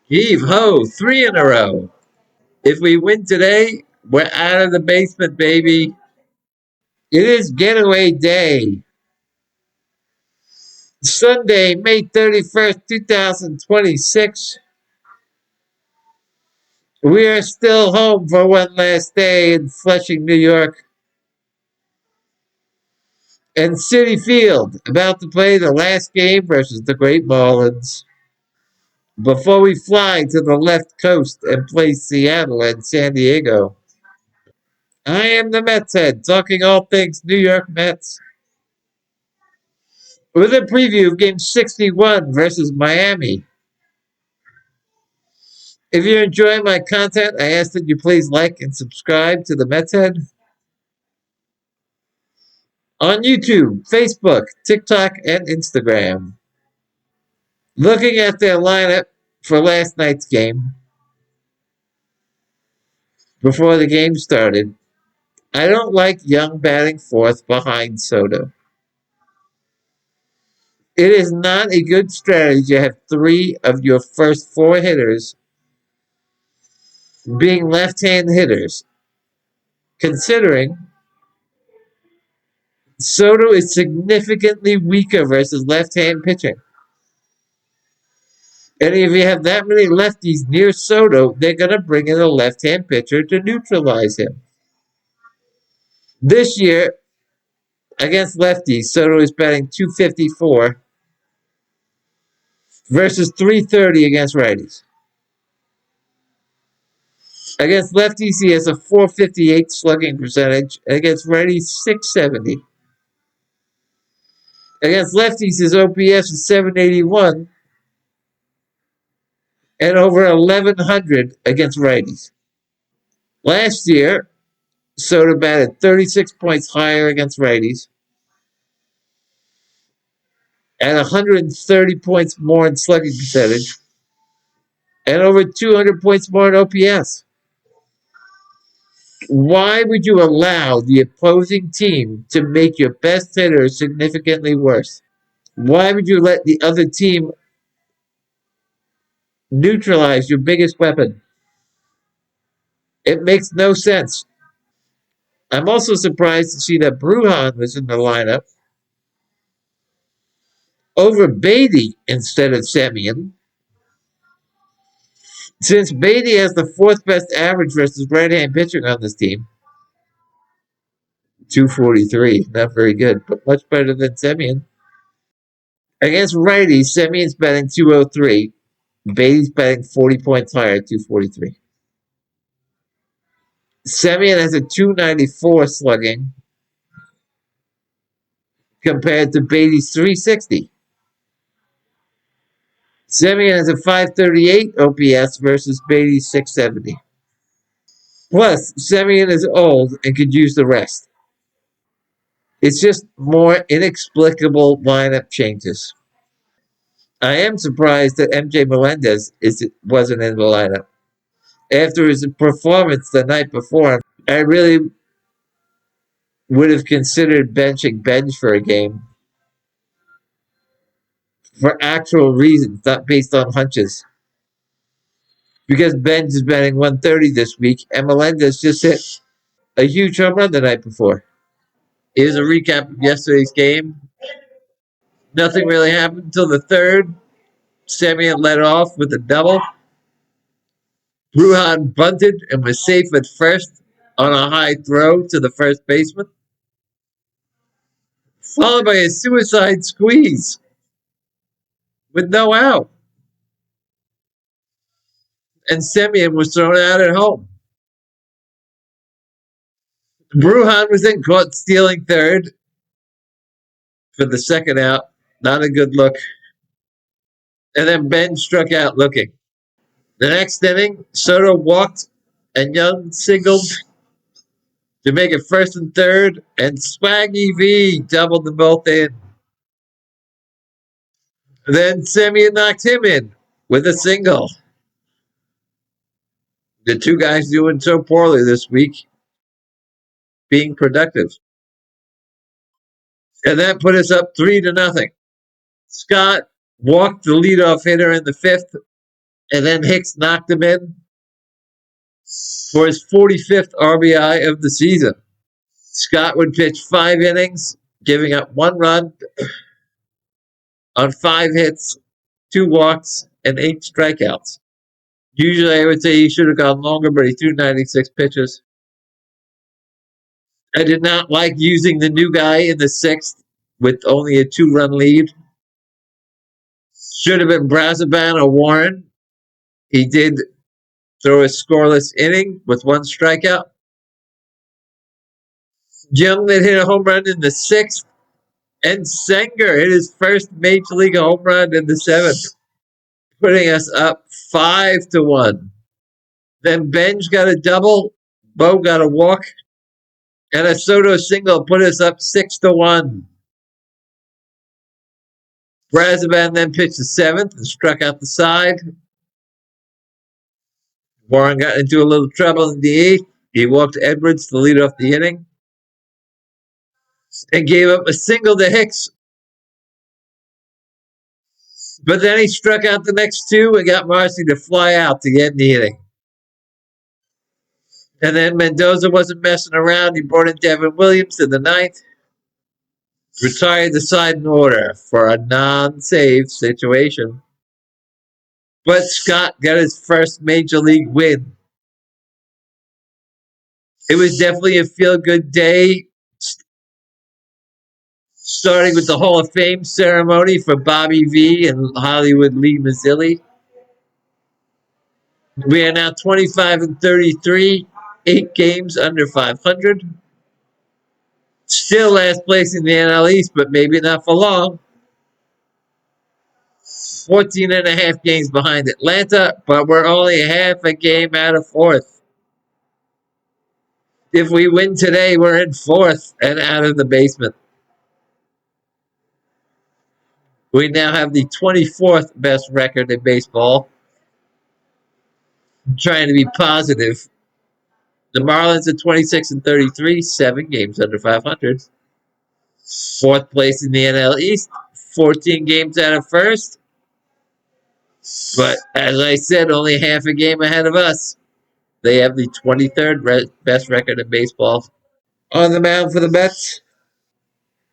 Heave ho, 3 in a row. If we win today, we're out of the basement, baby. It is getaway day. Sunday, May 31st, 2026. We are still home for one last day in Flushing, New York. And CITI-FIELD, about to play the last game versus the Great Marlins. Before we fly to the left coast and play Seattle and San Diego. I am the Mets head, talking all things New York Mets. With a preview of Game 61 versus Miami. If you're enjoying my content, I ask that you please like and subscribe to the Mets Head on YouTube, Facebook, TikTok, and Instagram. Looking at their lineup for last night's game, before the game started, I don't like Young batting fourth behind Soto. It is not a good strategy to have three of your first four hitters being left-hand hitters, considering Soto is significantly weaker versus left-hand pitching. And if you have that many lefties near Soto, they're going to bring in a left-hand pitcher to neutralize him. This year, against lefties, Soto is batting .254 versus .330 against righties. Against lefties, he has a .458 slugging percentage, and against righties, .670. Against lefties, his OPS is .781 and over 1,100 against righties. Last year, Soto batted 36 points higher against righties and 130 points more in slugging percentage and over 200 points more in OPS. Why would you allow the opposing team to make your best hitter significantly worse? Why would you let the other team neutralize your biggest weapon? It makes no sense. I'm also surprised to see that Brujan was in the lineup over Beatty instead of Semien, since Beatty has the fourth best average versus right-hand pitching on this team. 243, not very good, but much better than Semien. Against righties, Semien's batting .203. Beatty's batting 40 points higher, 243. Semien has a .294 slugging compared to Beatty's .360. Semien has a .538 OPS versus Beatty's .670. Plus, Semien is old and could use the rest. It's just more inexplicable lineup changes. I am surprised that MJ Melendez wasn't in the lineup. After his performance the night before, I really would have considered benching Benj for a game for actual reasons, not based on hunches. Because Benj is batting 130 this week, and Melendez just hit a huge home run the night before. Here's a recap of yesterday's game. Nothing really happened until the third. Semien led off with a double. Brujan bunted and was safe at first on a high throw to the first baseman, followed by a suicide squeeze with no out. And Semien was thrown out at home. Brujan was then caught stealing third for the second out. Not a good look. And then Ben struck out looking. The next inning, Soto walked and Young singled to make it first and third, and Swaggy V doubled them both in. Then Semien knocked him in with a single. The two guys doing so poorly this week, being productive. And that put us up 3-0. Scott walked the leadoff hitter in the fifth And then Hicks knocked him in for his 45th RBI of the season. Scott would pitch 5 innings, giving up 1 run on 5 hits, 2 walks, and 8 strikeouts. Usually I would say he should have gone longer, but he threw 96 pitches. I did not like using the new guy in the 6th with only a 2-run lead. Should have been Brazoban or Warren. He did throw a scoreless inning with 1 strikeout. Gentleman hit a home run in the 6th, and Senger hit his first Major League home run in the 7th, putting us up 5-1. Then Benj got a double, Bo got a walk, and a Soto single put us up 6-1. Brazoban then pitched the 7th and struck out the side. Warren got into a little trouble in the 8th. He walked Edwards to lead off the inning and gave up a single to Hicks. But then he struck out the next 2 and got Marcy to fly out to end the inning. And then Mendoza wasn't messing around. He brought in Devin Williams in the 9th. Retired the side in order for a non-save situation. But Scott got his first Major League win. It was definitely a feel-good day, starting with the Hall of Fame ceremony for Bobby V and Hollywood Lee Mazzilli. We are now 25-33, 8 games under 500. Still last place in the NL East, but maybe not for long. 14 and a half games behind Atlanta, but we're only half a game out of 4th. If we win today, we're in 4th and out of the basement. We now have the 24th best record in baseball. I'm trying to be positive. The Marlins are 26-33, 7 games under 500. 4th place in the NL East, 14 games out of 1st. But as I said, only half a game ahead of us. They have the 23rd best record in baseball. On the mound for the Mets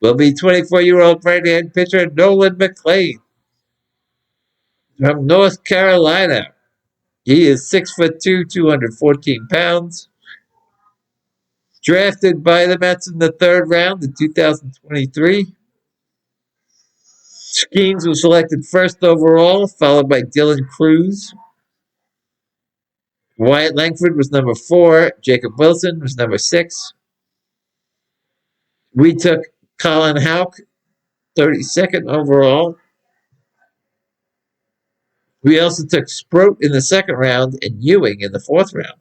will be 24-year-old right-hand pitcher Nolan McLean from North Carolina. He is 6'2", 214 pounds. Drafted by the Mets in the 3rd round in 2023. Skeens was selected 1st overall, followed by Dylan Cruz. Wyatt Langford was number 4. Jacob Wilson was number 6. We took Colin Houck, 32nd overall. We also took Sproat in the 2nd round and Ewing in the 4th round.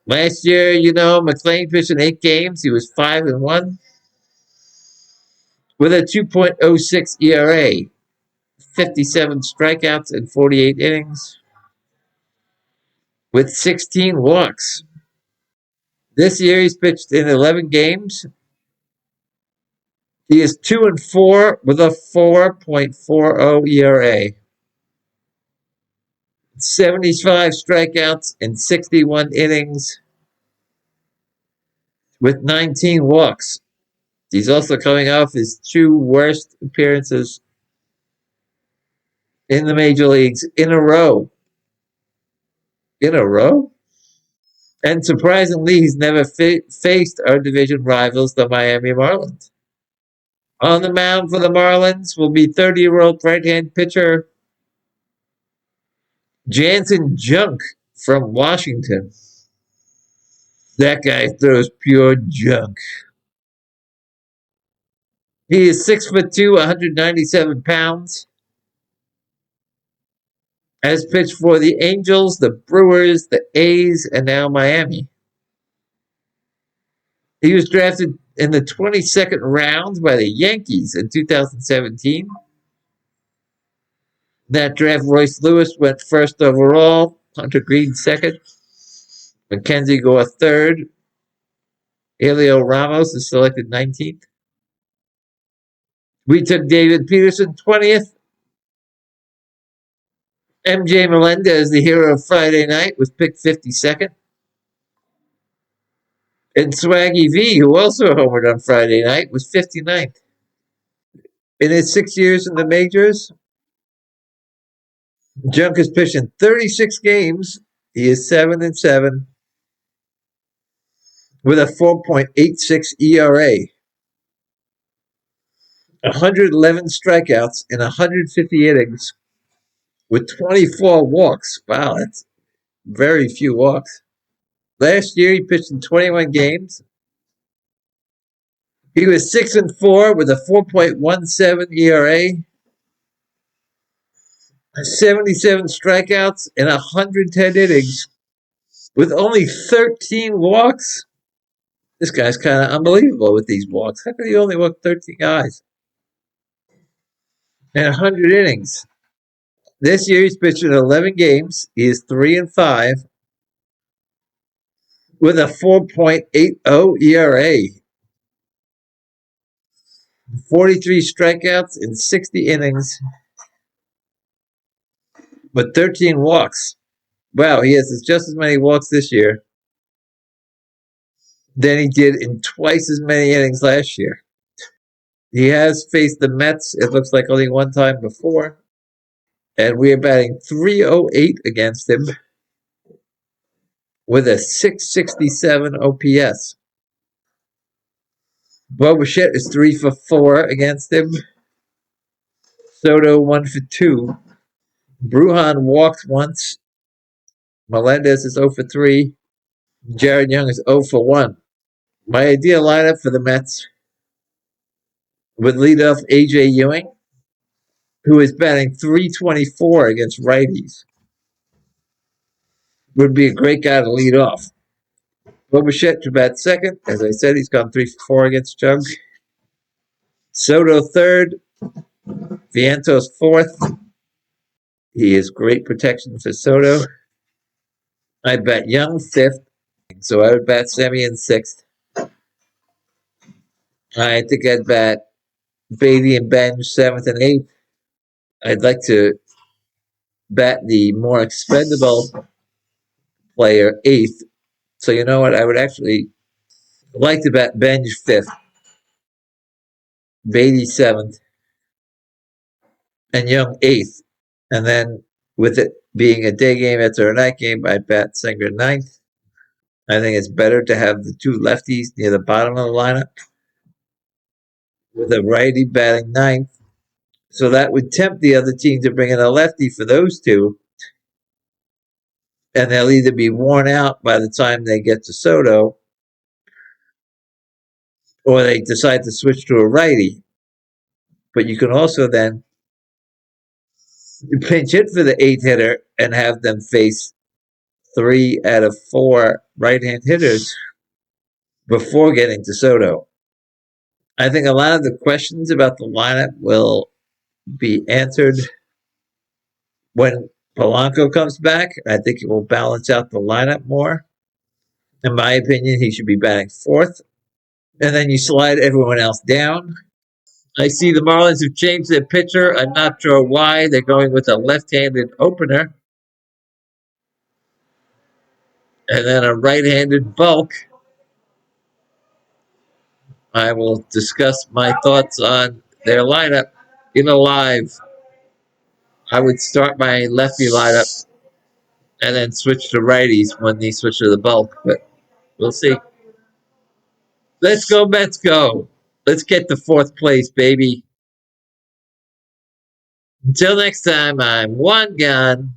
Last year, McLean pitched in 8 games. He was 5-1 with a 2.06 ERA, 57 strikeouts in 48 innings, with 16 walks. This year, he's pitched in 11 games. He is 2-4 with a 4.40 ERA. 75 strikeouts in 61 innings with 19 walks. He's also coming off his 2 worst appearances in the major leagues in a row. In a row? And surprisingly, he's never faced our division rivals, the Miami Marlins. On the mound for the Marlins will be 30-year-old right-hand pitcher Jansen Junk from Washington. That guy throws pure junk. He is 6'2", 197 pounds. Has pitched for the Angels, the Brewers, the A's, and now Miami. He was drafted in the 22nd round by the Yankees in 2017. That draft, Royce Lewis went 1st overall, Hunter Green 2nd, Mackenzie Gore 3rd, Elio Ramos is selected 19th. We took David Peterson 20th. MJ Melendez, the hero of Friday night, was picked 52nd. And Swaggy V, who also homered on Friday night, was 59th. In his 6 years in the majors, Junk has pitched in 36 games. He is 7-7 with a 4.86 ERA, 111 strikeouts in 150 innings with 24 walks. Wow, that's very few walks. Last year, he pitched in 21 games. He was 6-4 with a 4.17 ERA, 77 strikeouts, and 110 innings with only 13 walks. This guy's kind of unbelievable with these walks. How could he only walk 13 guys? And 100 innings. This year, he's pitched in 11 games. He is 3-5 with a 4.80 ERA, 43 strikeouts in 60 innings with 13 walks. Wow, he has just as many walks this year than he did in twice as many innings last year. He has faced the Mets, it looks like, only one time before. And we are batting .308 against him with a .667 OPS. Bobichette is 3 for 4 against him. Soto 1 for 2. Brujan walked once. Melendez is 0 for 3. Jared Young is 0 for 1. My ideal lineup for the Mets would lead off A.J. Ewing, who is batting .324 against righties. Would be a great guy to lead off. Bobichette to bat second. As I said, he's gone 3 for 4 against Jug. Soto third. Vientos fourth. He is great protection for Soto. I bet Young fifth. So I would bat Semien sixth. I think I'd bat Beatty and Benj seventh and eighth. I'd like to bat the more expendable player eighth. So you know what? I would actually like to bat Benj fifth, Beatty seventh, and Young eighth. And then with it being a day game after a night game, I'd bat Singer ninth. I think it's better to have the two lefties near the bottom of the lineup with a righty batting ninth. So that would tempt the other team to bring in a lefty for those two. And they'll either be worn out by the time they get to Soto, or they decide to switch to a righty. But you can also then pinch hit for the 8 hitter and have them face 3 out of 4 right-hand hitters before getting to Soto. I think a lot of the questions about the lineup will be answered when Polanco comes back. I think it will balance out the lineup more. In my opinion, he should be batting fourth. And then you slide everyone else down. I see the Marlins have changed their pitcher. I'm not sure why. They're going with a left-handed opener. And then a right-handed bulk. I will discuss my thoughts on their lineup in a live. I would start my lefty lineup and then switch to righties when they switch to the bulk. But we'll see. Let's go, Mets, go. Let's get to fourth place, baby. Until next time, I'm one gone.